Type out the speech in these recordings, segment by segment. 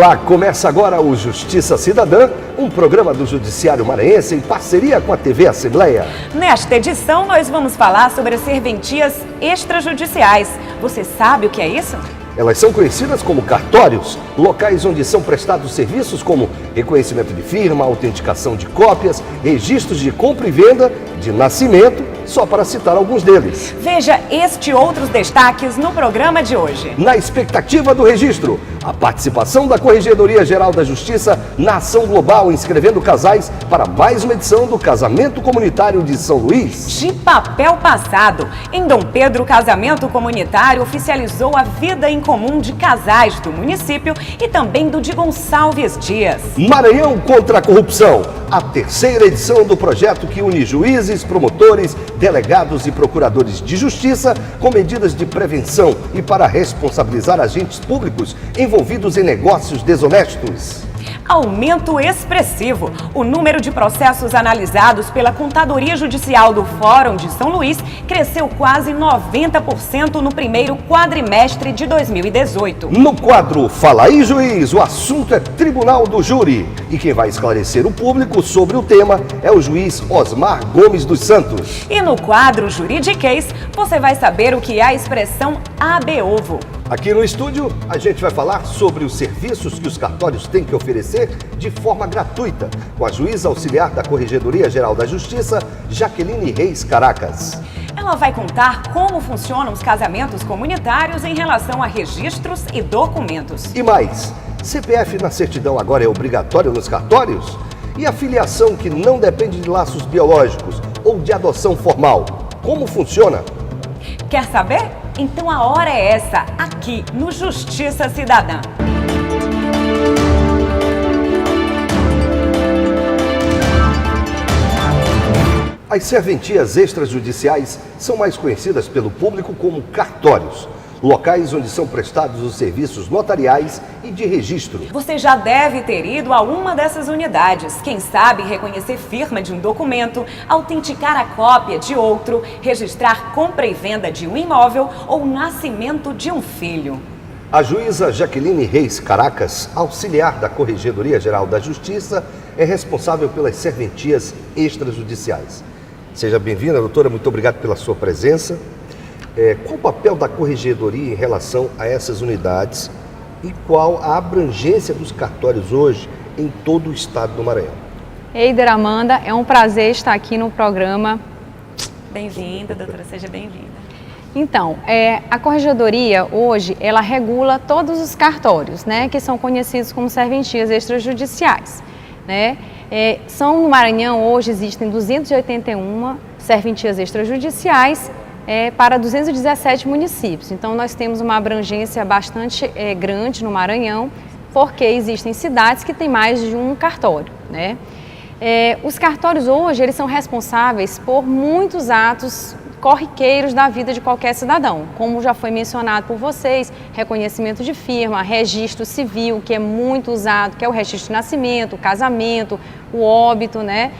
Olá, começa agora o Justiça Cidadã, um programa do Judiciário Maranhense em parceria com a TV Assembleia. Nesta edição, nós vamos falar sobre as serventias extrajudiciais. Você sabe o que é isso? Elas são conhecidas como cartórios, locais onde são prestados serviços como reconhecimento de firma, autenticação de cópias, registros de compra e venda, de nascimento, só para citar alguns deles. Veja este e outros destaques no programa de hoje. Na expectativa do registro, a participação da Corregedoria Geral da Justiça na ação global inscrevendo casais para mais uma edição do Casamento Comunitário de São Luís. De papel passado, em Dom Pedro, o casamento comunitário oficializou a vida em comum de casais do município e também do de Gonçalves Dias. Maranhão contra a corrupção, a terceira edição do projeto que une juízes, promotores, delegados e procuradores de justiça com medidas de prevenção e para responsabilizar agentes públicos envolvidos em negócios desonestos. Aumento expressivo. O número de processos analisados pela Contadoria Judicial do Fórum de São Luís cresceu quase 90% no primeiro quadrimestre de 2018. No quadro Fala aí, Juiz, o assunto é Tribunal do Júri. E quem vai esclarecer o público sobre o tema é o juiz Osmar Gomes dos Santos. E no quadro Juridiquês, você vai saber o que é a expressão AB-ovo. Aqui no estúdio, a gente vai falar sobre os serviços que os cartórios têm que oferecer de forma gratuita, com a juíza auxiliar da Corregedoria Geral da Justiça, Jaqueline Reis Caracas. Ela vai contar como funcionam os casamentos comunitários em relação a registros e documentos. E mais, CPF na certidão agora é obrigatório nos cartórios? E a filiação que não depende de laços biológicos ou de adoção formal, como funciona? Quer saber? Então a hora é essa, aqui no Justiça Cidadã. As serventias extrajudiciais são mais conhecidas pelo público como cartórios, locais onde são prestados os serviços notariais e de registro. Você já deve ter ido a uma dessas unidades. Quem sabe reconhecer firma de um documento, autenticar a cópia de outro, registrar compra e venda de um imóvel ou nascimento de um filho. A juíza Jaqueline Reis Caracas, auxiliar da Corregedoria Geral da Justiça, é responsável pelas serventias extrajudiciais. Seja bem-vinda, doutora, muito obrigado pela sua presença. Qual o papel da Corregedoria em relação a essas unidades e qual a abrangência dos cartórios hoje em todo o estado do Maranhão? Eider, Amanda, é um prazer estar aqui no programa. Bem-vinda, doutora, seja bem-vinda. Então, a Corregedoria hoje, ela regula todos os cartórios, né, que são conhecidos como serventias extrajudiciais, né? No Maranhão hoje existem 281 serventias extrajudiciais, para 217 municípios. Então, nós temos uma abrangência bastante grande no Maranhão, porque existem cidades que têm mais de um cartório, né? Os cartórios hoje, eles são responsáveis por muitos atos corriqueiros da vida de qualquer cidadão. Como já foi mencionado por vocês, reconhecimento de firma, registro civil, que é muito usado, que é o registro de nascimento, o casamento, o óbito, né?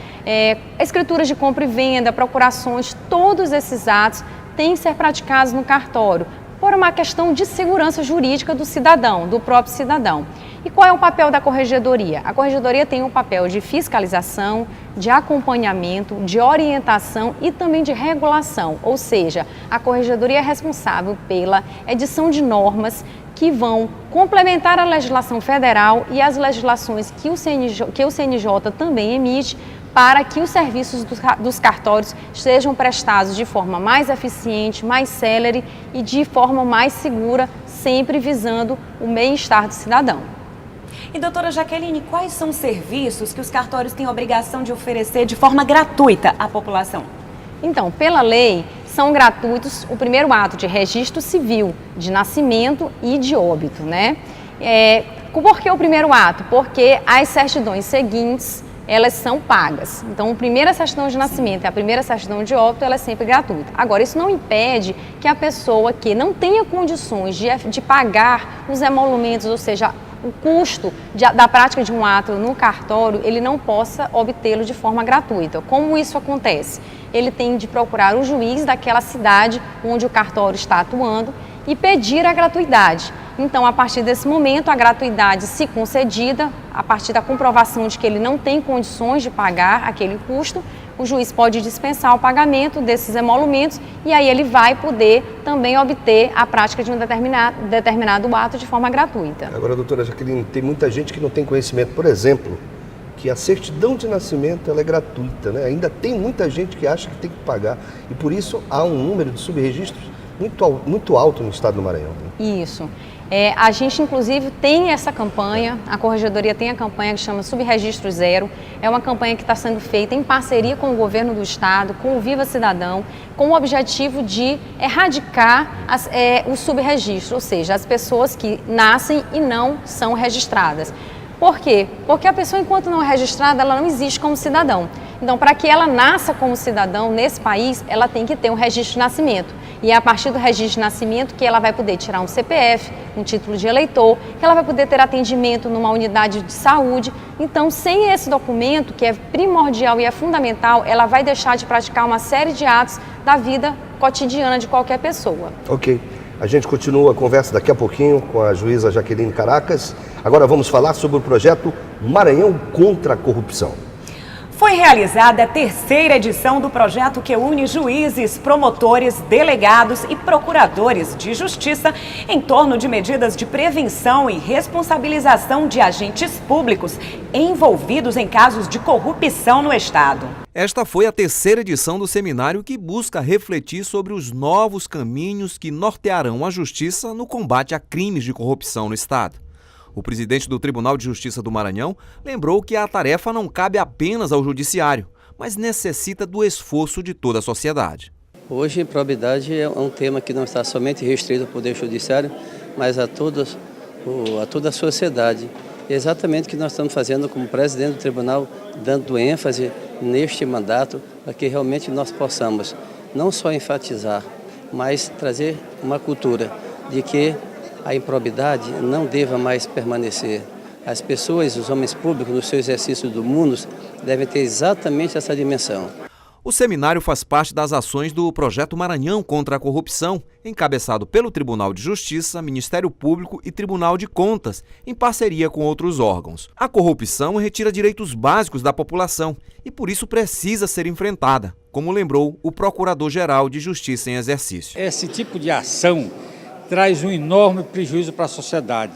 Escrituras de compra e venda, procurações, todos esses atos têm que ser praticados no cartório, por uma questão de segurança jurídica do cidadão, do próprio cidadão. E qual é o papel da Corregedoria? A Corregedoria tem um papel de fiscalização, de acompanhamento, de orientação e também de regulação, ou seja, a Corregedoria é responsável pela edição de normas que vão complementar a legislação federal e as legislações que o CNJ também emite, para que os serviços dos cartórios sejam prestados de forma mais eficiente, mais célere e de forma mais segura, sempre visando o bem-estar do cidadão. E doutora Jaqueline, quais são os serviços que os cartórios têm a obrigação de oferecer de forma gratuita à população? Então, pela lei, são gratuitos o primeiro ato de registro civil, de nascimento e de óbito, né? Por que o primeiro ato? Porque as certidões seguintes, elas são pagas. Então, a primeira certidão de nascimento e a primeira certidão de óbito, ela é sempre gratuita. Agora, isso não impede que a pessoa que não tenha condições de pagar os emolumentos, ou seja, o custo da prática de um ato no cartório, ele não possa obtê-lo de forma gratuita. Como isso acontece? Ele tem de procurar o juiz daquela cidade onde o cartório está atuando e pedir a gratuidade. Então, a partir desse momento, a gratuidade, se concedida, a partir da comprovação de que ele não tem condições de pagar aquele custo, o juiz pode dispensar o pagamento desses emolumentos e aí ele vai poder também obter a prática de um determinado ato de forma gratuita. Agora, doutora Jaqueline, tem muita gente que não tem conhecimento, por exemplo, que a certidão de nascimento ela é gratuita, né? Ainda tem muita gente que acha que tem que pagar e por isso há um número de subregistros muito alto no estado do Maranhão. Né? Isso. A gente, inclusive, tem essa campanha, a Corregedoria tem a campanha que chama Subregistro Zero. É uma campanha que está sendo feita em parceria com o governo do estado, com o Viva Cidadão, com o objetivo de erradicar o subregistro, ou seja, as pessoas que nascem e não são registradas. Por quê? Porque a pessoa, enquanto não é registrada, ela não existe como cidadão. Então, para que ela nasça como cidadão nesse país, ela tem que ter um registro de nascimento. E é a partir do registro de nascimento que ela vai poder tirar um CPF, um título de eleitor, que ela vai poder ter atendimento numa unidade de saúde. Então, sem esse documento, que é primordial e é fundamental, ela vai deixar de praticar uma série de atos da vida cotidiana de qualquer pessoa. Ok. A gente continua a conversa daqui a pouquinho com a juíza Jaqueline Caracas. Agora vamos falar sobre o projeto Maranhão contra a Corrupção. Foi realizada a terceira edição do projeto que une juízes, promotores, delegados e procuradores de justiça em torno de medidas de prevenção e responsabilização de agentes públicos envolvidos em casos de corrupção no Estado. Esta foi a terceira edição do seminário que busca refletir sobre os novos caminhos que nortearão a justiça no combate a crimes de corrupção no Estado. O presidente do Tribunal de Justiça do Maranhão lembrou que a tarefa não cabe apenas ao judiciário, mas necessita do esforço de toda a sociedade. Hoje, improbidade é um tema que não está somente restrito ao Poder Judiciário, mas a toda a sociedade. É exatamente o que nós estamos fazendo como presidente do tribunal, dando ênfase neste mandato, para que realmente nós possamos não só enfatizar, mas trazer uma cultura de que a improbidade não deva mais permanecer. As pessoas, os homens públicos, no seu exercício do mundo, devem ter exatamente essa dimensão. O seminário faz parte das ações do Projeto Maranhão contra a Corrupção, encabeçado pelo Tribunal de Justiça, Ministério Público e Tribunal de Contas, em parceria com outros órgãos. A corrupção retira direitos básicos da população e, por isso, precisa ser enfrentada, como lembrou o Procurador-Geral de Justiça em exercício. Esse tipo de ação traz um enorme prejuízo para a sociedade.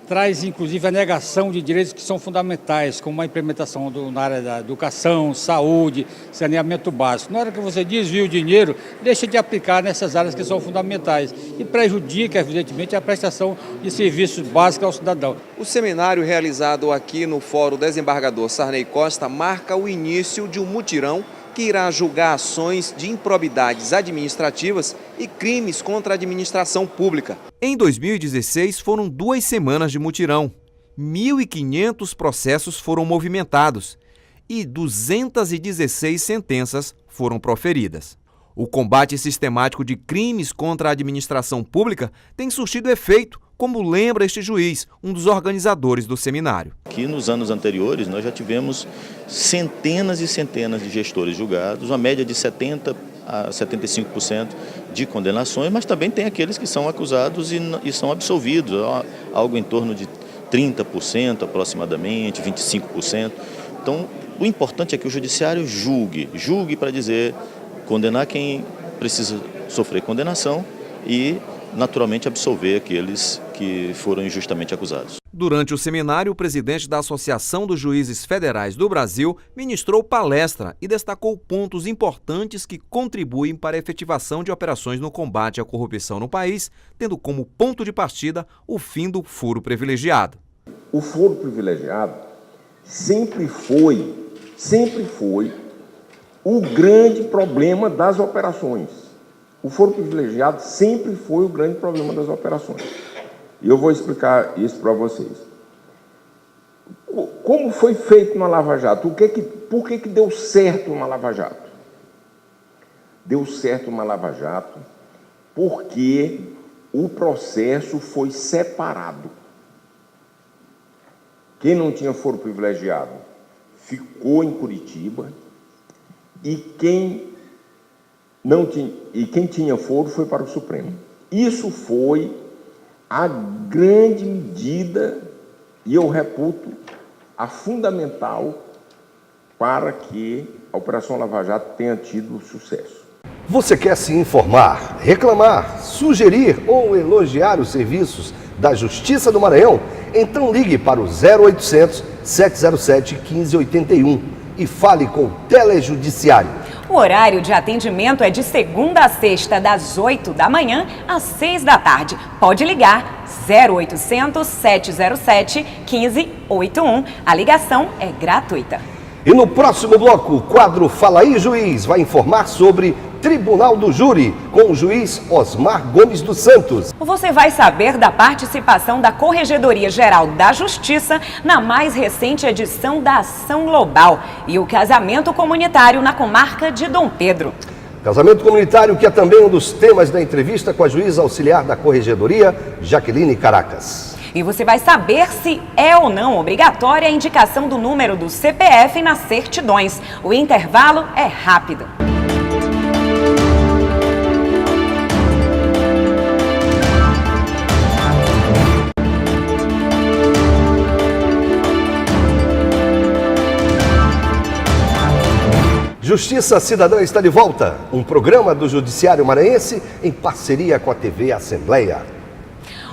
Traz, inclusive, a negação de direitos que são fundamentais, como a implementação na área da educação, saúde, saneamento básico. Na hora que você desvia o dinheiro, deixa de aplicar nessas áreas que são fundamentais e prejudica, evidentemente, a prestação de serviços básicos ao cidadão. O seminário realizado aqui no Fórum Desembargador Sarney Costa marca o início de um mutirão que irá julgar ações de improbidades administrativas e crimes contra a administração pública. Em 2016, foram 2 semanas de mutirão. 1.500 processos foram movimentados e 216 sentenças foram proferidas. O combate sistemático de crimes contra a administração pública tem surtido efeito, como lembra este juiz, um dos organizadores do seminário. Aqui nos anos anteriores nós já tivemos centenas e centenas de gestores julgados, uma média de 70% a 75% de condenações, mas também tem aqueles que são acusados e são absolvidos, algo em torno de 30% aproximadamente, 25%. Então, o importante é que o judiciário julgue para dizer, condenar quem precisa sofrer condenação e, naturalmente, absolver aqueles que foram injustamente acusados. Durante o seminário, o presidente da Associação dos Juízes Federais do Brasil ministrou palestra e destacou pontos importantes que contribuem para a efetivação de operações no combate à corrupção no país, tendo como ponto de partida o fim do foro privilegiado. O foro privilegiado sempre foi o grande problema das operações. O foro privilegiado sempre foi o grande problema das operações. E eu vou explicar isso para vocês. Como foi feito na Lava Jato? Por que deu certo uma Lava Jato? Deu certo uma Lava Jato porque o processo foi separado. Quem não tinha foro privilegiado ficou em Curitiba e quem tinha foro foi para o Supremo. Isso foi a grande medida, e eu reputo, a fundamental para que a Operação Lava Jato tenha tido sucesso. Você quer se informar, reclamar, sugerir ou elogiar os serviços da Justiça do Maranhão? Então ligue para o 0800 707 1581 e fale com o Telejudiciário. O horário de atendimento é de segunda a sexta, das 8 da manhã às 6 da tarde. Pode ligar 0800 707 1581. A ligação é gratuita. E no próximo bloco, o quadro Fala aí, Juiz vai informar sobre Tribunal do Júri, com o juiz Osmar Gomes dos Santos. Você vai saber da participação da Corregedoria Geral da Justiça na mais recente edição da Ação Global e o casamento comunitário na comarca de Dom Pedro. Casamento comunitário, que é também um dos temas da entrevista com a juíza auxiliar da Corregedoria, Jaqueline Caracas. E você vai saber se é ou não obrigatória a indicação do número do CPF nas certidões. O intervalo é rápido. Justiça Cidadã está de volta, um programa do Judiciário Maranhense em parceria com a TV Assembleia.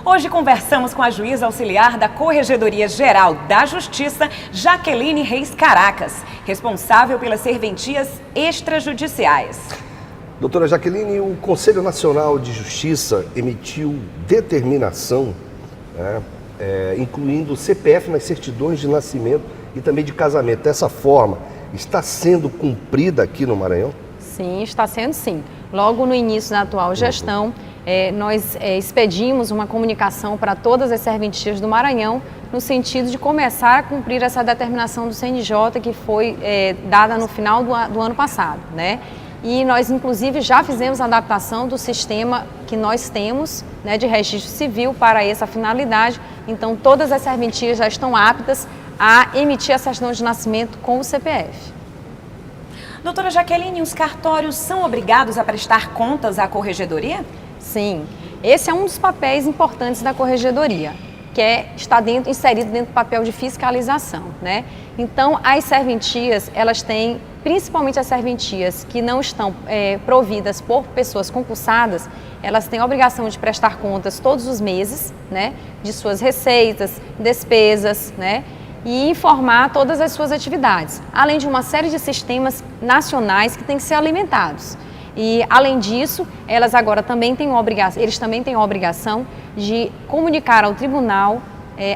Hoje conversamos com a juíza auxiliar da Corregedoria Geral da Justiça, Jaqueline Reis Caracas, responsável pelas serventias extrajudiciais. Doutora Jaqueline, o Conselho Nacional de Justiça emitiu determinação, incluindo o CPF nas certidões de nascimento e também de casamento. Dessa forma, está sendo cumprida aqui no Maranhão? Sim, está sendo sim. Logo no início da atual gestão, nós expedimos uma comunicação para todas as serventias do Maranhão, no sentido de começar a cumprir essa determinação do CNJ que foi dada no final do ano passado, né? E nós, inclusive, já fizemos a adaptação do sistema que nós temos, né, de registro civil para essa finalidade. Então, todas as serventias já estão aptas a emitir a certidão de nascimento com o CPF. Doutora Jaqueline, os cartórios são obrigados a prestar contas à Corregedoria? Sim, esse é um dos papéis importantes da Corregedoria, que está inserido dentro do papel de fiscalização, né? Então, as serventias, elas têm, principalmente as serventias que não estão providas por pessoas concursadas, elas têm a obrigação de prestar contas todos os meses, né, de suas receitas, despesas, né, e informar todas as suas atividades, além de uma série de sistemas nacionais que têm que ser alimentados. E, além disso, elas agora também têm eles também têm a obrigação de comunicar ao tribunal,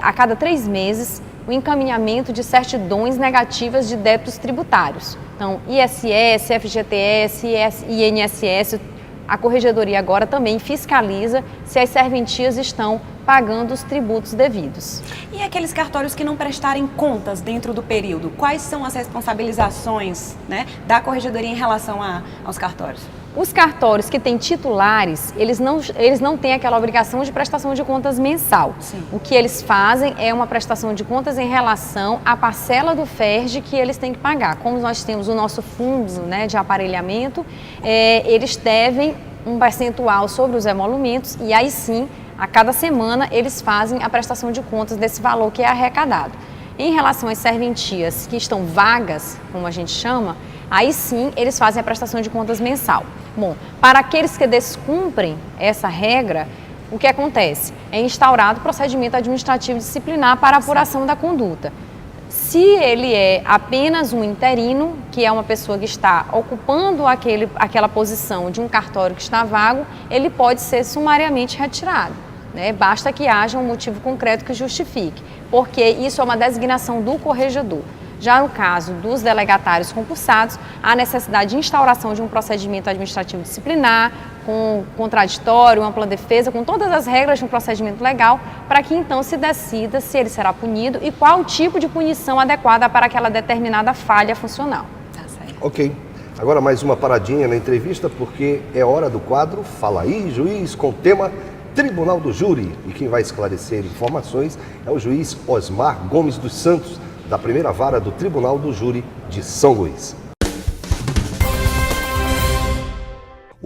a cada 3 meses, o encaminhamento de certidões negativas de débitos tributários. Então, ISS, FGTS, INSS, a Corregedoria agora também fiscaliza se as serventias estão pagando os tributos devidos. E aqueles cartórios que não prestarem contas dentro do período, quais são as responsabilizações, né, da Corregedoria em relação aos cartórios? Os cartórios que têm titulares, eles não têm aquela obrigação de prestação de contas mensal. Sim. O que eles fazem é uma prestação de contas em relação à parcela do FERJ que eles têm que pagar. Como nós temos o nosso fundo, né, de aparelhamento, eles devem um percentual sobre os emolumentos e aí sim, a cada semana, eles fazem a prestação de contas desse valor que é arrecadado. Em relação às serventias que estão vagas, como a gente chama, aí sim eles fazem a prestação de contas mensal. Bom, para aqueles que descumprem essa regra, o que acontece? É instaurado o procedimento administrativo disciplinar para apuração da conduta. Se ele é apenas um interino, que é uma pessoa que está ocupando aquela posição de um cartório que está vago, ele pode ser sumariamente retirado, né? Basta que haja um motivo concreto que justifique, porque isso é uma designação do corregedor. Já no caso dos delegatários concursados, há necessidade de instauração de um procedimento administrativo disciplinar, com contraditório, ampla defesa, com todas as regras de um procedimento legal, para que então se decida se ele será punido e qual o tipo de punição adequada para aquela determinada falha funcional. Tá certo. Ok. Agora mais uma paradinha na entrevista, porque é hora do quadro Fala aí, Juiz, com o tema Tribunal do Júri. E quem vai esclarecer informações é o juiz Osmar Gomes dos Santos, da primeira vara do Tribunal do Júri de São Luís.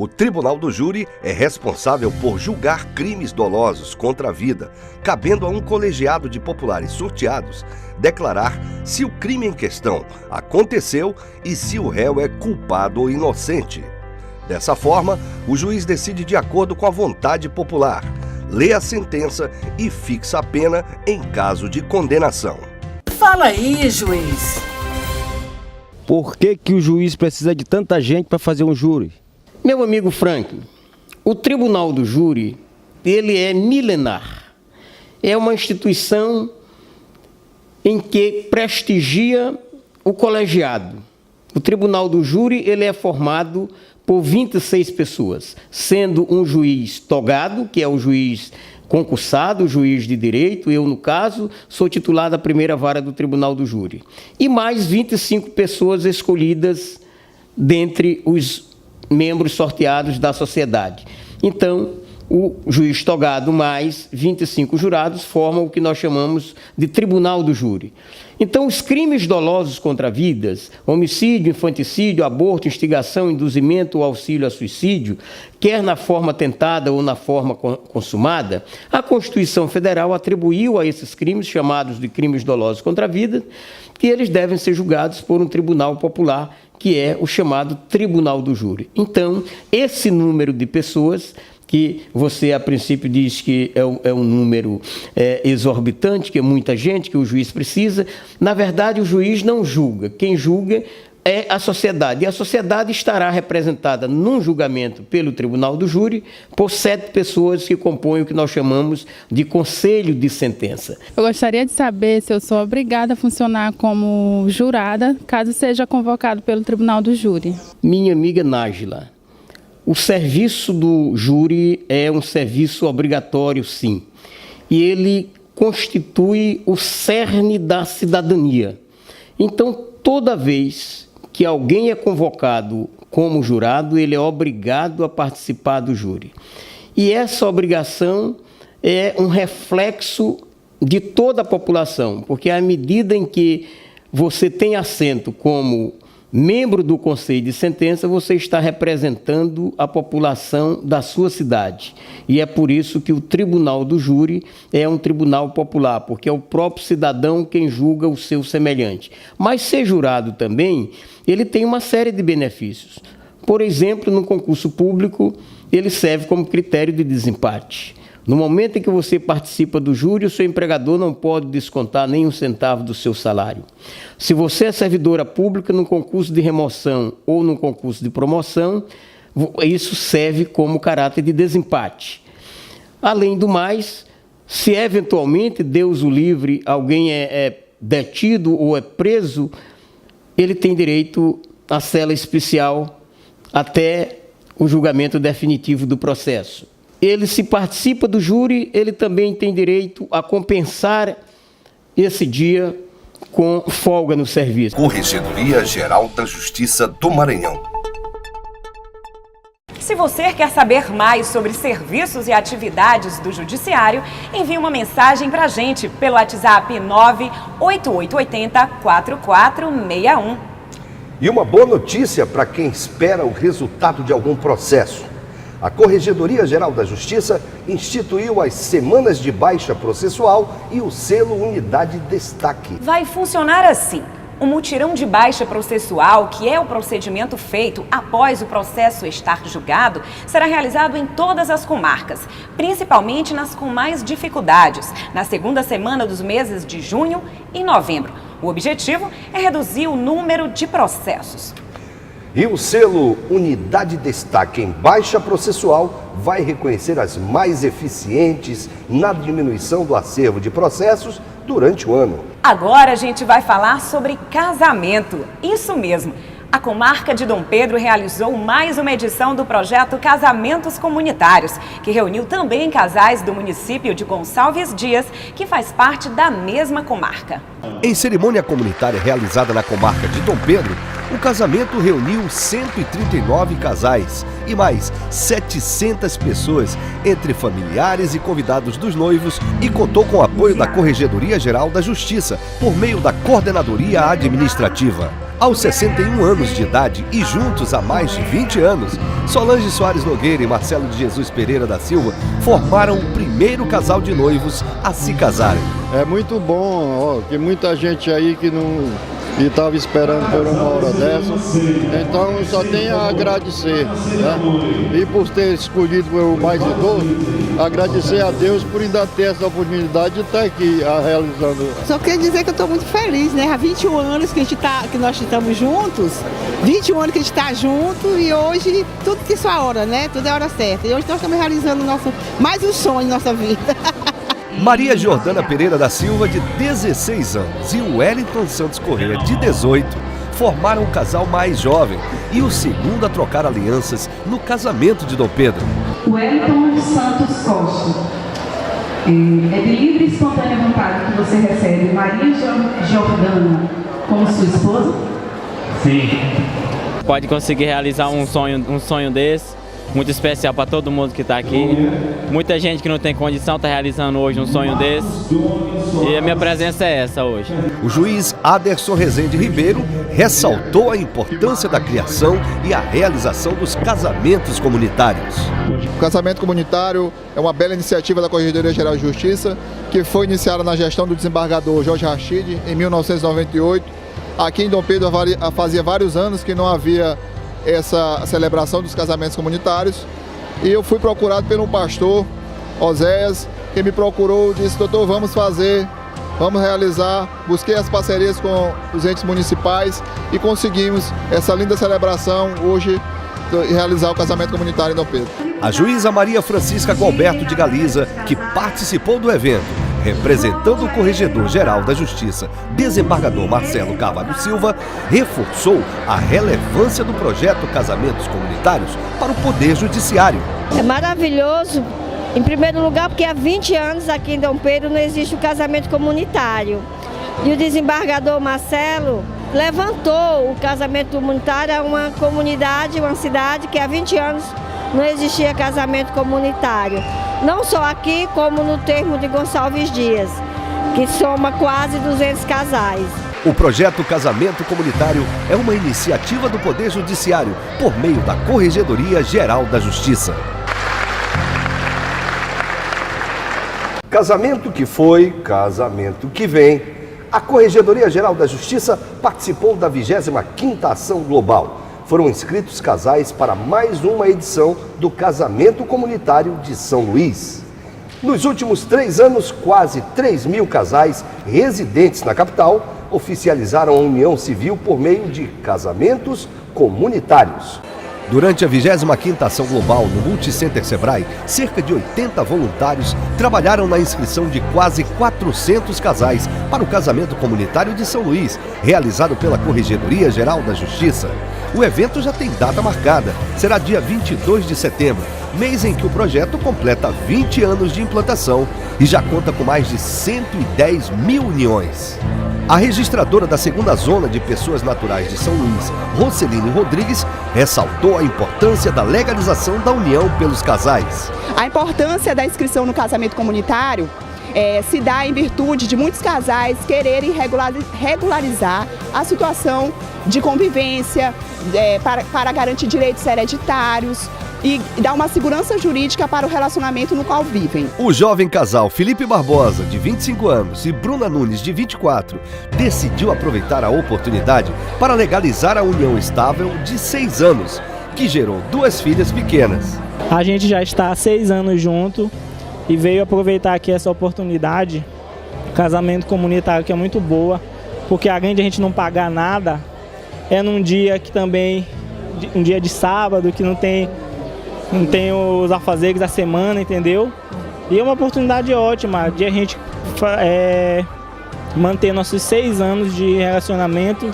O Tribunal do Júri é responsável por julgar crimes dolosos contra a vida, cabendo a um colegiado de populares sorteados declarar se o crime em questão aconteceu e se o réu é culpado ou inocente. Dessa forma, o juiz decide de acordo com a vontade popular, lê a sentença e fixa a pena em caso de condenação. Fala aí, juiz! Por que o juiz precisa de tanta gente para fazer um júri? Meu amigo Franklin, o Tribunal do Júri, ele é milenar. É uma instituição em que prestigia o colegiado. O Tribunal do Júri, ele é formado por 26 pessoas, sendo um juiz togado, que é o juiz concursado, juiz de direito, eu, no caso, sou titular da primeira vara do Tribunal do Júri, e mais 25 pessoas escolhidas dentre os membros sorteados da sociedade. Então, o juiz togado mais 25 jurados formam o que nós chamamos de Tribunal do Júri. Então, os crimes dolosos contra vidas, homicídio, infanticídio, aborto, instigação, induzimento ou auxílio a suicídio, quer na forma tentada ou na forma consumada, a Constituição Federal atribuiu a esses crimes, chamados de crimes dolosos contra a vida, que eles devem ser julgados por um tribunal popular, que é o chamado Tribunal do Júri. Então, esse número de pessoas, que você a princípio diz que é um número exorbitante, que é muita gente, que o juiz precisa, na verdade o juiz não julga, quem julga é a sociedade, e a sociedade estará representada num julgamento pelo Tribunal do Júri por 7 pessoas que compõem o que nós chamamos de conselho de sentença. Eu gostaria de saber se eu sou obrigada a funcionar como jurada, caso seja convocado pelo Tribunal do Júri. Minha amiga Nájila, o serviço do júri é um serviço obrigatório, sim, e ele constitui o cerne da cidadania. Então, toda vez que alguém é convocado como jurado, ele é obrigado a participar do júri. E essa obrigação é um reflexo de toda a população, porque à medida em que você tem assento como membro do Conselho de Sentença, você está representando a população da sua cidade. E é por isso que o Tribunal do Júri é um tribunal popular, porque é o próprio cidadão quem julga o seu semelhante. Mas ser jurado também, ele tem uma série de benefícios. Por exemplo, no concurso público, ele serve como critério de desempate. No momento em que você participa do júri, o seu empregador não pode descontar nem um centavo do seu salário. Se você é servidora pública num concurso de remoção ou num concurso de promoção, isso serve como caráter de desempate. Além do mais, se eventualmente, Deus o livre, alguém é detido ou é preso, ele tem direito à cela especial até o julgamento definitivo do processo. Ele, se participa do júri, ele também tem direito a compensar esse dia com folga no serviço. Corregedoria Geral da Justiça do Maranhão. Se você quer saber mais sobre serviços e atividades do Judiciário, envie uma mensagem para a gente pelo WhatsApp 98880-4461. E uma boa notícia para quem espera o resultado de algum processo. A Corregedoria Geral da Justiça instituiu as Semanas de Baixa Processual e o selo Unidade Destaque. Vai funcionar assim. O mutirão de baixa processual, que é o procedimento feito após o processo estar julgado, será realizado em todas as comarcas, principalmente nas com mais dificuldades, na segunda semana dos meses de junho e novembro. O objetivo é reduzir o número de processos. E o selo Unidade Destaque em Baixa Processual vai reconhecer as mais eficientes na diminuição do acervo de processos durante o ano. Agora a gente vai falar sobre casamento. Isso mesmo. A comarca de Dom Pedro realizou mais uma edição do projeto Casamentos Comunitários, que reuniu também casais do município de Gonçalves Dias, que faz parte da mesma comarca. Em cerimônia comunitária realizada na comarca de Dom Pedro, o casamento reuniu 139 casais e mais 700 pessoas, entre familiares e convidados dos noivos, e contou com o apoio da Corregedoria Geral da Justiça, por meio da Coordenadoria Administrativa. Aos 61 anos de idade e juntos há mais de 20 anos, Solange Soares Nogueira e Marcelo de Jesus Pereira da Silva formaram o primeiro casal de noivos a se casarem. É muito bom, que muita gente aí que não estava esperando por uma hora dessa, então só tem a agradecer, né? E por ter escolhido o mais idoso, agradecer a Deus por ainda ter essa oportunidade de estar aqui realizando. Só quero dizer que eu estou muito feliz, né? Há 21 anos que nós estamos juntos, 21 anos que a gente está junto e hoje tudo tem sua hora, né? Tudo é hora certa. E hoje nós estamos realizando mais um sonho em nossa vida. Maria Jordana Pereira da Silva, de 16 anos, e o Wellington Santos Corrêa, de 18, formaram o casal mais jovem e o segundo a trocar alianças no casamento de Dom Pedro. Wellington Santos Costa, é de livre e espontânea vontade que você recebe Maria Jordana como sua esposa? Sim. Pode conseguir realizar um sonho desse. Muito especial para todo mundo que está aqui. Muita gente que não tem condição está realizando hoje um sonho desse. E a minha presença é essa hoje. O juiz Aderson Rezende Ribeiro ressaltou a importância da criação e a realização dos casamentos comunitários. O casamento comunitário é uma bela iniciativa da Corregedoria Geral de Justiça, que foi iniciada na gestão do desembargador Jorge Rachid em 1998. Aqui em Dom Pedro fazia vários anos que não havia essa celebração dos casamentos comunitários, e eu fui procurado pelo pastor Oséias, que me procurou e disse: doutor, vamos realizar. Busquei as parcerias com os entes municipais e conseguimos essa linda celebração hoje, realizar o casamento comunitário em Dom Pedro. A juíza Maria Francisca Gualberto de Galiza, que participou do evento, representando o Corregedor-Geral da Justiça, desembargador Marcelo Carvalho Silva, reforçou a relevância do projeto Casamentos Comunitários para o Poder Judiciário. É maravilhoso, em primeiro lugar, porque há 20 anos aqui em Dom Pedro não existe o casamento comunitário. E o desembargador Marcelo levantou o casamento comunitário a uma comunidade, uma cidade que há 20 anos não existia casamento comunitário. Não só aqui, como no termo de Gonçalves Dias, que soma quase 200 casais. O projeto Casamento Comunitário é uma iniciativa do Poder Judiciário por meio da Corregedoria Geral da Justiça. Casamento que foi, casamento que vem. A Corregedoria Geral da Justiça participou da 25ª Ação Global. Foram inscritos casais para mais uma edição do Casamento Comunitário de São Luís. Nos últimos 3 anos, quase 3.000 casais residentes na capital oficializaram a união civil por meio de casamentos comunitários. Durante a 25ª Ação Global no Multicenter Sebrae, cerca de 80 voluntários trabalharam na inscrição de quase 400 casais para o casamento comunitário de São Luís, realizado pela Corregedoria Geral da Justiça. O evento já tem data marcada, será dia 22 de setembro, mês em que o projeto completa 20 anos de implantação e já conta com mais de 110 mil uniões. A registradora da 2ª Zona de Pessoas Naturais de São Luís, Roceline Rodrigues, ressaltou a importância da legalização da união pelos casais. A importância da inscrição no casamento comunitário se dá em virtude de muitos casais quererem regularizar a situação de convivência, para garantir direitos hereditários e dar uma segurança jurídica para o relacionamento no qual vivem. O jovem casal Felipe Barbosa, de 25 anos, e Bruna Nunes, de 24, decidiu aproveitar a oportunidade para legalizar a união estável de 6 anos, que gerou 2 filhas pequenas. A gente já está há 6 anos junto e veio aproveitar aqui essa oportunidade, casamento comunitário, que é muito boa, porque além de a gente não pagar nada, é num dia que também, um dia de sábado, que não tem os afazeres da semana, entendeu? E é uma oportunidade ótima de a gente manter nossos 6 anos de relacionamento,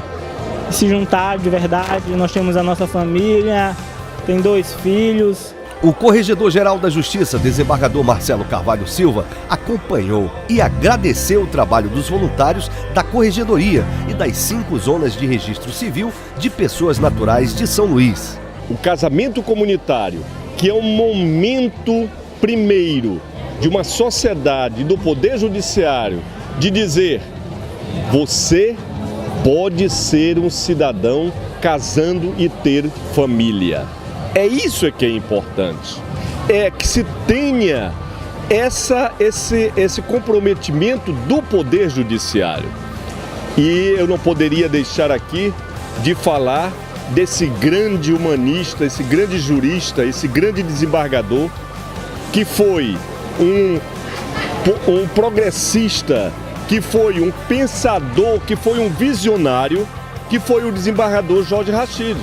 se juntar de verdade. Nós temos a nossa família, tem 2 filhos. O Corregedor-Geral da Justiça, desembargador Marcelo Carvalho Silva, acompanhou e agradeceu o trabalho dos voluntários da Corregedoria e das 5 zonas de registro civil de pessoas naturais de São Luís. O casamento comunitário, que é um momento primeiro de uma sociedade, do Poder Judiciário, de dizer: você pode ser um cidadão casando e ter família. É isso que é importante. É que se tenha esse comprometimento do Poder Judiciário. E eu não poderia deixar aqui de falar desse grande humanista, esse grande jurista, esse grande desembargador, que foi um progressista, que foi um pensador, que foi um visionário, que foi o desembargador Jorge Rachid.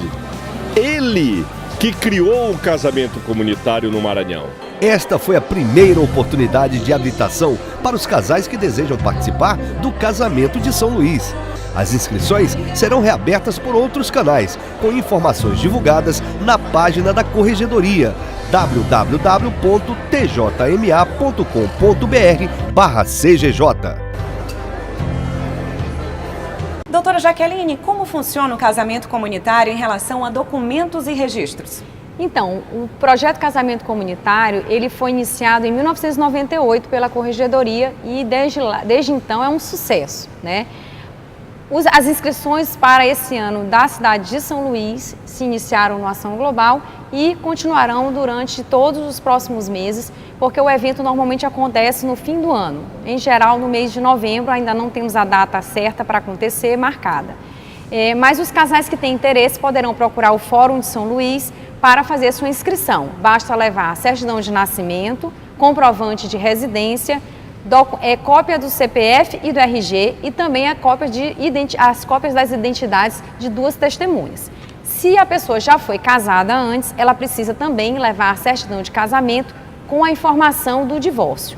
Ele que criou o casamento comunitário no Maranhão. Esta foi a primeira oportunidade de habilitação para os casais que desejam participar do Casamento de São Luís. As inscrições serão reabertas por outros canais, com informações divulgadas na página da Corregedoria, www.tjma.com.br/CGJ. Doutora Jaqueline, como funciona o casamento comunitário em relação a documentos e registros? Então, o projeto Casamento Comunitário, ele foi iniciado em 1998 pela Corregedoria e desde então é um sucesso, né? As inscrições para esse ano da cidade de São Luís se iniciaram no Ação Global e continuarão durante todos os próximos meses, porque o evento normalmente acontece no fim do ano. Em geral, no mês de novembro, ainda não temos a data certa para acontecer, marcada. Mas os casais que têm interesse poderão procurar o Fórum de São Luís para fazer sua inscrição. Basta levar a certidão de nascimento, comprovante de residência, cópia do CPF e do RG e também as cópias das identidades de 2 testemunhas. Se a pessoa já foi casada antes, ela precisa também levar a certidão de casamento com a informação do divórcio.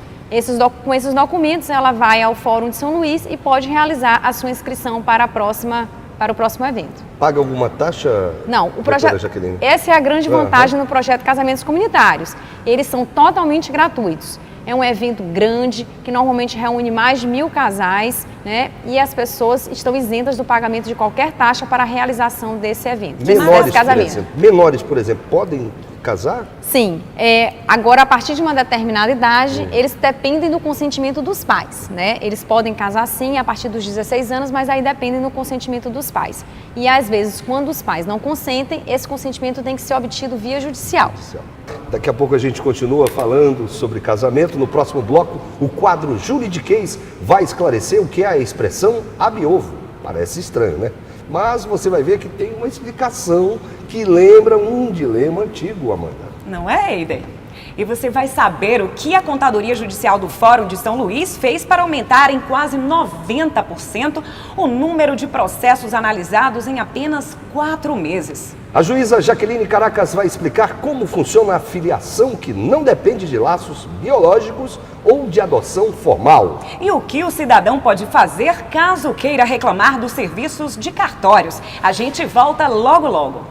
Com esses documentos, ela vai ao Fórum de São Luís e pode realizar a sua inscrição para o próximo evento. Paga alguma taxa? Não, o projeto. Essa é a grande vantagem no projeto Casamentos Comunitários. Eles são totalmente gratuitos. É um evento grande que normalmente reúne mais de 1000 casais, né? E as pessoas estão isentas do pagamento de qualquer taxa para a realização desse evento. Menores, por exemplo, podem casar? Sim. Agora, a partir de uma determinada idade, eles dependem do consentimento dos pais, né? Eles podem casar sim a partir dos 16 anos, mas aí dependem do consentimento dos pais. E às vezes, quando os pais não consentem, esse consentimento tem que ser obtido via judicial. Daqui a pouco a gente continua falando sobre casamento. No próximo bloco, o quadro Juridiquês vai esclarecer o que é a expressão ab-ovo. Parece estranho, né? Mas você vai ver que tem uma explicação que lembra um dilema antigo, Amanda. Não é, Eider? E você vai saber o que a Contadoria Judicial do Fórum de São Luís fez para aumentar em quase 90% o número de processos analisados em apenas 4 meses. A juíza Jaqueline Caracas vai explicar como funciona a filiação que não depende de laços biológicos ou de adoção formal. E o que o cidadão pode fazer caso queira reclamar dos serviços de cartórios. A gente volta logo logo.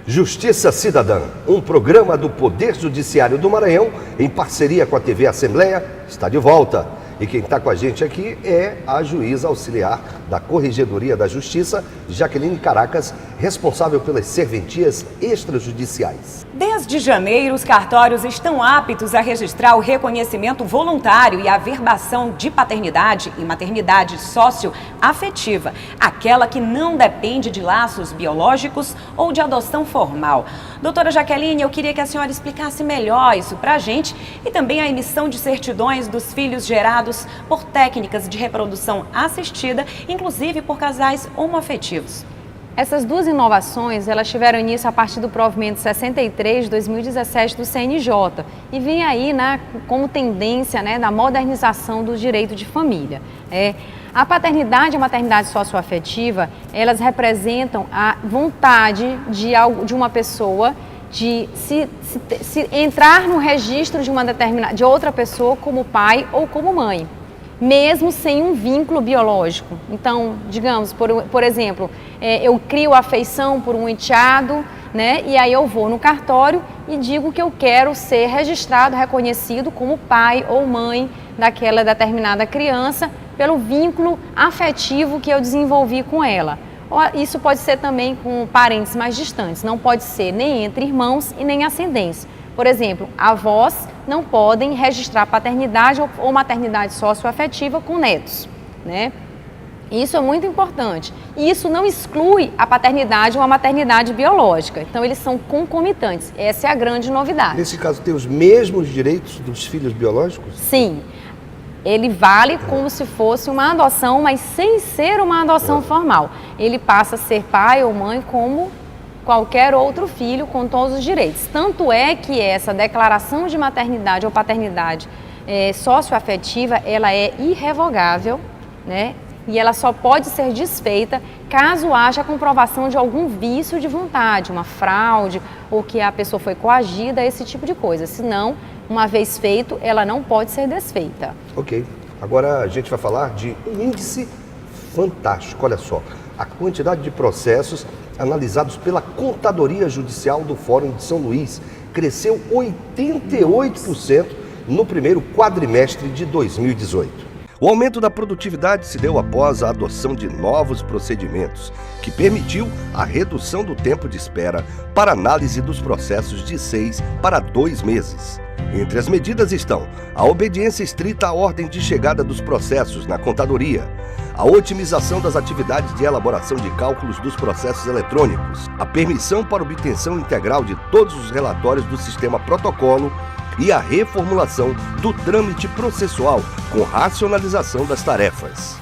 Justiça Cidadã, um programa do Poder Judiciário do Maranhão, em parceria com a TV Assembleia, está de volta. E quem está com a gente aqui é a juíza auxiliar da Corregedoria da Justiça, Jaqueline Caracas, responsável pelas serventias extrajudiciais. Desde janeiro, os cartórios estão aptos a registrar o reconhecimento voluntário e a averbação de paternidade e maternidade socioafetiva, aquela que não depende de laços biológicos ou de adoção formal. Doutora Jaqueline, eu queria que a senhora explicasse melhor isso para a gente e também a emissão de certidões dos filhos gerados por técnicas de reprodução assistida, inclusive por casais homoafetivos. Essas 2 inovações, elas tiveram início a partir do provimento 63 de 2017 do CNJ e vem aí, né, como tendência, né, da modernização do direito de família. A paternidade e a maternidade socioafetiva, elas representam a vontade de uma pessoa de se entrar no registro de outra pessoa como pai ou como mãe, mesmo sem um vínculo biológico. Então, digamos, por exemplo, eu crio afeição por um enteado, né? E aí eu vou no cartório e digo que eu quero ser registrado, reconhecido como pai ou mãe daquela determinada criança pelo vínculo afetivo que eu desenvolvi com ela. Isso pode ser também com parentes mais distantes, não pode ser nem entre irmãos e nem ascendentes. Por exemplo, avós não podem registrar paternidade ou maternidade socioafetiva com netos, né? Isso é muito importante. E isso não exclui a paternidade ou a maternidade biológica. Então, eles são concomitantes. Essa é a grande novidade. Nesse caso, tem os mesmos direitos dos filhos biológicos? Sim. Ele vale como se fosse uma adoção, mas sem ser uma adoção formal. Ele passa a ser pai ou mãe como qualquer outro filho, com todos os direitos. Tanto é que essa declaração de maternidade ou paternidade socioafetiva, ela é irrevogável, né? E ela só pode ser desfeita caso haja a comprovação de algum vício de vontade, uma fraude, ou que a pessoa foi coagida, esse tipo de coisa. Senão, uma vez feito, ela não pode ser desfeita. Ok. Agora a gente vai falar de um índice fantástico. Olha só, a quantidade de processos analisados pela Contadoria Judicial do Fórum de São Luís cresceu 88% no primeiro quadrimestre de 2018. O aumento da produtividade se deu após a adoção de novos procedimentos, que permitiu a redução do tempo de espera para análise dos processos de 6 para 2 meses. Entre as medidas estão a obediência estrita à ordem de chegada dos processos na contadoria, a otimização das atividades de elaboração de cálculos dos processos eletrônicos, a permissão para obtenção integral de todos os relatórios do sistema protocolo e a reformulação do trâmite processual com racionalização das tarefas.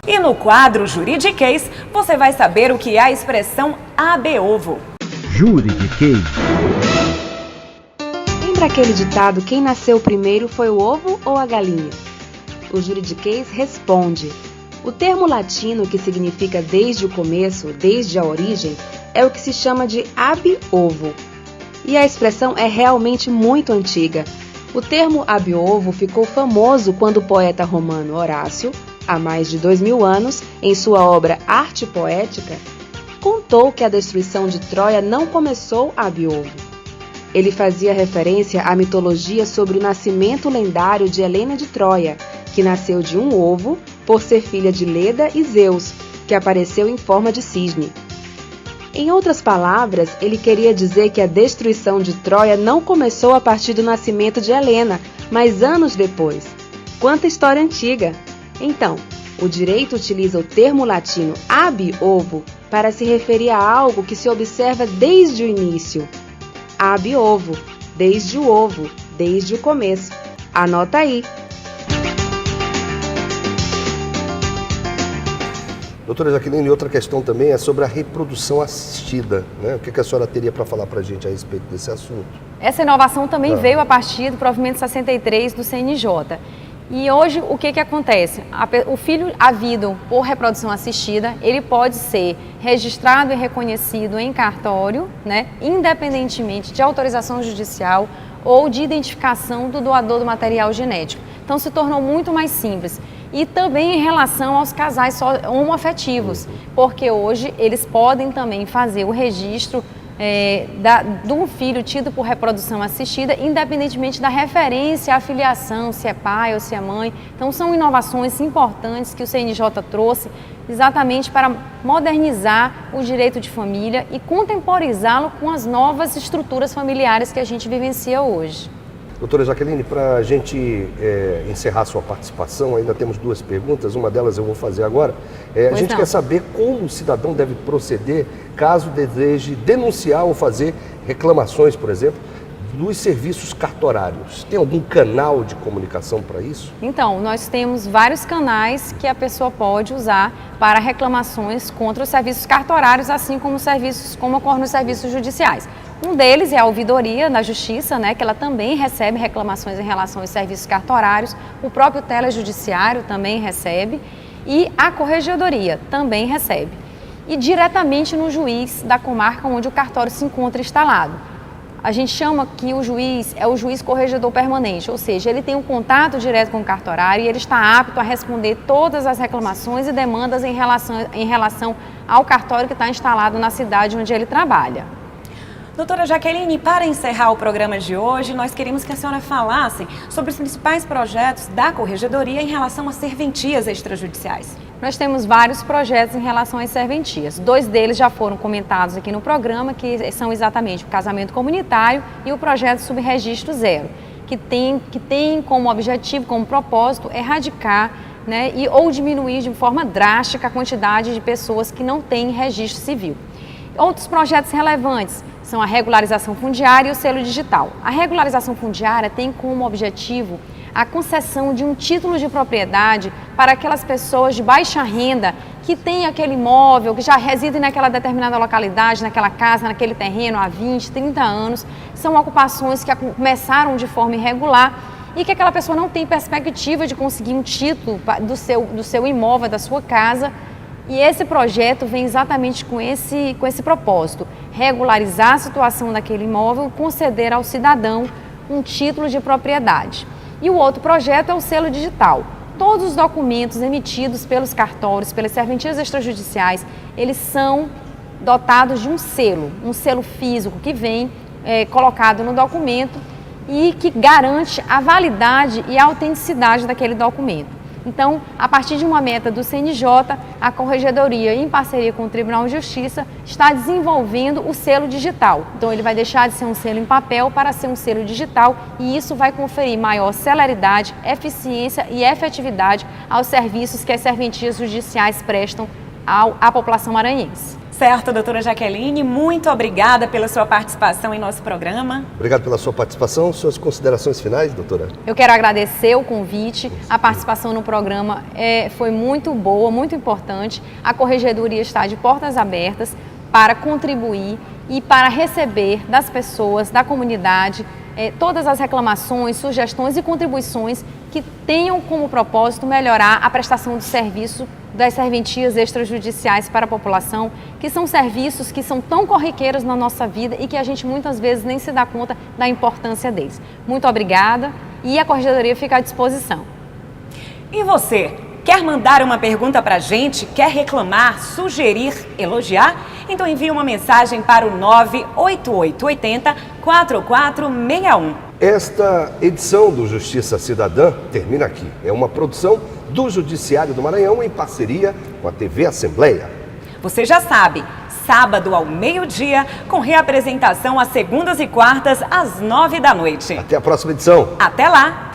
E no quadro Juridiquês, você vai saber o que é a expressão AB-ovo. Juridiquês. Lembra aquele ditado, quem nasceu primeiro foi o ovo ou a galinha? O Juridiquês responde. O termo latino que significa desde o começo, desde a origem, é o que se chama de ab-ovo. E a expressão é realmente muito antiga. O termo ab-ovo ficou famoso quando o poeta romano Horácio, há mais de 2000 anos, em sua obra Arte Poética, contou que a destruição de Troia não começou ab-ovo. Ele fazia referência à mitologia sobre o nascimento lendário de Helena de Troia, que nasceu de um ovo por ser filha de Leda e Zeus, que apareceu em forma de cisne. Em outras palavras, ele queria dizer que a destruição de Troia não começou a partir do nascimento de Helena, mas anos depois. Quanta história antiga! Então, o direito utiliza o termo latino ab-ovo para se referir a algo que se observa desde o início. Ab-ovo, desde o ovo, desde o começo. Anota aí! Doutora Jaqueline, outra questão também é sobre a reprodução assistida, né? O que a senhora teria para falar para a gente a respeito desse assunto? Essa inovação também veio a partir do provimento 63 do CNJ. E hoje, o que acontece? O filho havido por reprodução assistida, ele pode ser registrado e reconhecido em cartório, né? Independentemente de autorização judicial ou de identificação do doador do material genético. Então, se tornou muito mais simples. E também em relação aos casais homoafetivos, porque hoje eles podem também fazer o registro de um filho tido por reprodução assistida, independentemente da referência à filiação, se é pai ou se é mãe. Então são inovações importantes que o CNJ trouxe exatamente para modernizar o direito de família e contemporizá-lo com as novas estruturas familiares que a gente vivencia hoje. Doutora Jaqueline, para a gente encerrar sua participação, ainda temos 2 perguntas, uma delas eu vou fazer agora. A gente quer saber como o cidadão deve proceder caso deseje denunciar ou fazer reclamações, por exemplo, dos serviços cartorários. Tem algum canal de comunicação para isso? Então, nós temos vários canais que a pessoa pode usar para reclamações contra os serviços cartorários, assim como ocorre nos serviços judiciais. Um deles é a ouvidoria na Justiça, né, que ela também recebe reclamações em relação aos serviços cartorários. O próprio telejudiciário também recebe e a corregedoria também recebe. E diretamente no juiz da comarca onde o cartório se encontra instalado. A gente chama que o juiz é o juiz corregedor permanente, ou seja, ele tem um contato direto com o cartorário e ele está apto a responder todas as reclamações e demandas em relação ao cartório que está instalado na cidade onde ele trabalha. Doutora Jaqueline, para encerrar o programa de hoje, nós queríamos que a senhora falasse sobre os principais projetos da Corregedoria em relação às serventias extrajudiciais. Nós temos vários projetos em relação às serventias. 2 deles já foram comentados aqui no programa, que são exatamente o casamento comunitário e o projeto Subregistro Zero, que tem como objetivo, como propósito, erradicar, né, ou diminuir de forma drástica a quantidade de pessoas que não têm registro civil. Outros projetos relevantes são a regularização fundiária e o selo digital. A regularização fundiária tem como objetivo a concessão de um título de propriedade para aquelas pessoas de baixa renda que têm aquele imóvel, que já residem naquela determinada localidade, naquela casa, naquele terreno há 20, 30 anos. São ocupações que começaram de forma irregular e que aquela pessoa não tem perspectiva de conseguir um título do seu imóvel, da sua casa. E esse projeto vem exatamente com esse propósito, regularizar a situação daquele imóvel, conceder ao cidadão um título de propriedade. E o outro projeto é o selo digital. Todos os documentos emitidos pelos cartórios, pelas serventias extrajudiciais, eles são dotados de um selo físico que vem colocado no documento e que garante a validade e a autenticidade daquele documento. Então, a partir de uma meta do CNJ, a Corregedoria, em parceria com o Tribunal de Justiça, está desenvolvendo o selo digital. Então, ele vai deixar de ser um selo em papel para ser um selo digital e isso vai conferir maior celeridade, eficiência e efetividade aos serviços que as serventias judiciais prestam à população maranhense. Certo, doutora Jaqueline, muito obrigada pela sua participação em nosso programa. Obrigado pela sua participação. Suas considerações finais, doutora? Eu quero agradecer o convite. A participação no programa foi muito boa, muito importante. A Corregedoria está de portas abertas para contribuir e para receber das pessoas, da comunidade, todas as reclamações, sugestões e contribuições que tenham como propósito melhorar a prestação de serviço das serventias extrajudiciais para a população, que são serviços que são tão corriqueiros na nossa vida e que a gente muitas vezes nem se dá conta da importância deles. Muito obrigada e a Corregedoria fica à disposição. E você, quer mandar uma pergunta para a gente? Quer reclamar, sugerir, elogiar? Então envie uma mensagem para o 98880-4461. Esta edição do Justiça Cidadã termina aqui. É uma produção do Judiciário do Maranhão em parceria com a TV Assembleia. Você já sabe, sábado ao meio-dia, com reapresentação às segundas e quartas às 9 da noite. Até a próxima edição. Até lá!